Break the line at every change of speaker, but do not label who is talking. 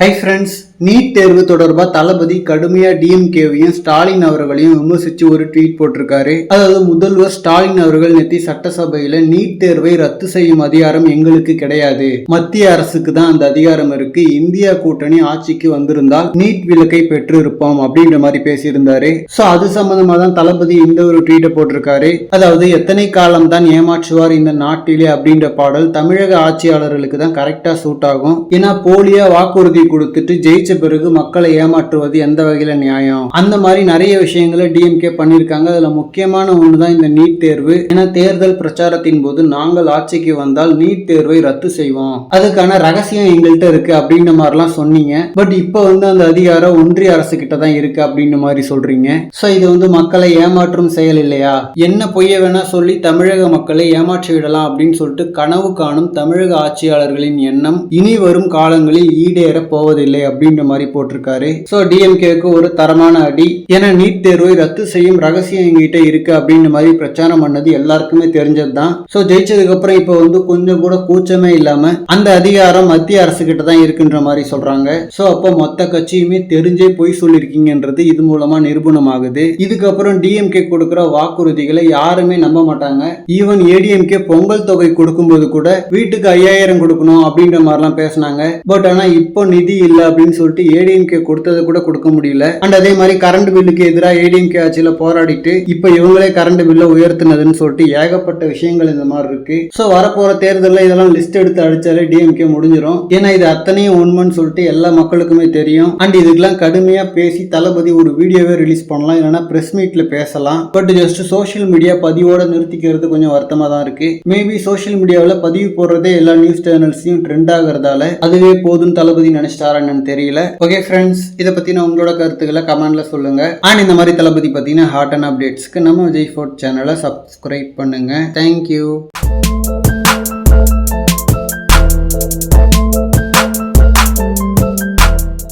Hi friends, NEET தேர்வு தொடர்பா தளபதி கடுமையா டிஎம்கேவையும் ஸ்டாலின் அவர்களையும் விமர்சிச்சு ஒரு ட்வீட் போட்டிருக்காரு. அதாவது முதல்வர் ஸ்டாலின் அவர்கள் நேற்று சட்டசபையில நீட் தேர்வை ரத்து செய்யும் அதிகாரம் எங்களுக்கு கிடையாது, மத்திய அரசுக்கு தான் அந்த அதிகாரம் இருக்கு, இந்தியா கூட்டணி ஆட்சிக்கு வந்திருந்தால் நீட் விலக்கை பெற்று இருப்போம் அப்படின்ற மாதிரி பேசியிருந்தாரு. சோ அது சம்பந்தமா தான் தளபதி இந்த ஒரு ட்வீட்டை போட்டிருக்காரு. அதாவது எத்தனை காலம் தான் ஏமாற்றுவார் இந்த நாட்டிலே அப்படின்ற பாடல் தமிழக ஆட்சியாளர்களுக்கு தான் கரெக்டா சூட் ஆகும். ஏன்னா போலியா வாக்குறுதி கொடுத்துட்டு ஜெயிச்ச பிறகு மக்களை ஏமாற்றுவது எந்த வகையில நியாயம்? அந்த மாதிரி நிறைய விஷயங்களை டிஎம்கே பண்ணிருக்காங்க. அதுல முக்கியமான ஒண்ணுதான் இந்த நீட் தேர்வு. ஏன்னா தேர்தல் பிரச்சாரத்தின் போது நாங்கள் ஆட்சிக்கு வந்தால் நீட் தேர்வை ரத்து செய்வோம், அதுக்கான ரகசியம் எங்கள்கிட்ட இருக்கு அப்படின்ற மாதிரிலாம் சொன்னீங்க. பட் இப்ப அந்த அதிகாரம் ஒன்றிய அரசு கிட்ட தான் இருக்கு அப்படின்ற மாதிரி சொல்றீங்க. சோ இது மக்களை ஏமாற்றும் செயல் இல்லையா? என்ன பொய்ய வேணா சொல்லி தமிழக மக்களை ஏமாற்றி விடலாம் அப்படின்னு சொல்லிட்டு கனவு காணும் தமிழக ஆட்சியாளர்களின் எண்ணம் இனி வரும் காலங்களில் ஈடேற போவதில்லை அப்படின்ற மாதிரி போட்டிருக்காரு. சோ டிஎம்கேக்கு ஒரு தரமான அடி. ஏன்னா நீட் தேர்வை ரத்து செய்யும் ரகசியம் எங்கிட்ட இருக்கு அப்படின்ற மாதிரி பிரச்சாரம் பண்ணது எல்லாருக்குமே தெரிஞ்சதுதான். சோ ஜெயிச்சதுக்கு அப்புறம் இப்ப கொஞ்சம் கூட கூச்சமே இல்லாம அந்த அதிகாரம் மத்திய அரசு கிட்ட தான் இருக்குன்ற மாதிரி சொல்றாங்க. சோ அப்ப மொத்த கட்சியுமே தெரிஞ்சே பொய் சொல்லிருக்கீங்கன்றது இது மூலமா நிரூபணமாகுது. இதுக்கப்புறம் டிஎம்கே கொடுக்கிற வாக்குறுதிகளை யாருமே நம்ப மாட்டாங்க. ஈவன் ஏடிஎம்கே பொங்கல் தொகை கொடுக்கும்போது கூட வீட்டுக்கு 5000 கொடுக்கணும் அப்படின்ற மாதிரிலாம் பேசினாங்க. பட் ஆனா இப்போ நிதி இல்ல அப்படின்னு சொல்லிட்டு ஏடிஎம்கே கொடுத்ததை கூட கொடுக்க முடியல. அண்ட் அதே மாதிரி கரண்ட் பில்லுக்கு எதிராக ஏடிஎம்கே ஆட்சியில போராடிட்டு இப்ப இவங்களே கரண்ட் பில்ல உயர்த்தினதுன்னு சொல்லிட்டு ஏகப்பட்ட விஷயங்கள் இந்த மாதிரி இருக்கு. சோ வரப்போற தேர்தலில் இதெல்லாம் லிஸ்ட் எடுத்து அடிச்சாலே டிஎம்கே முடிஞ்சிடும். ஏன்னா இது அத்தனையும் உண்மைன்னு சொல்லிட்டு எல்லா மக்களுக்குமே தெரியும். அண்ட் இதுக்கெல்லாம் கடுமையா பேசி தளபதி ஒரு வீடியோவே ரிலீஸ் பண்ணலாம், இல்லைன்னா பிரஸ் மீட்ல பேசலாம். பட் ஜஸ்ட் சோசியல் மீடியா பதிவோட நிறுத்திக்கிறது கொஞ்சம் வருத்தமா தான் இருக்கு. மேபி சோசியல் மீடியாவில் பதிவு போடுறதே எல்லா நியூஸ் சேனல்ஸையும் ட்ரெண்ட் ஆகிறதால அதுவே போதும் தளபதி நினைச்சிட்டாரான்னு தெரியல. ஓகே ஃப்ரெண்ட்ஸ், இதை பத்தின உங்களோட கருத்துக்களை கமெண்ட்ல சொல்லுங்க. அண்ட் இந்த மாதிரி தளபதி பத்தின ஹாட் அண்ட் அப்டேட்ஸ்க்கு நம்ம விஜய் ஃபோர்ட் சேனலை சப்ஸ்கிரைப் பண்ணுங்க. தேங்க்யூ.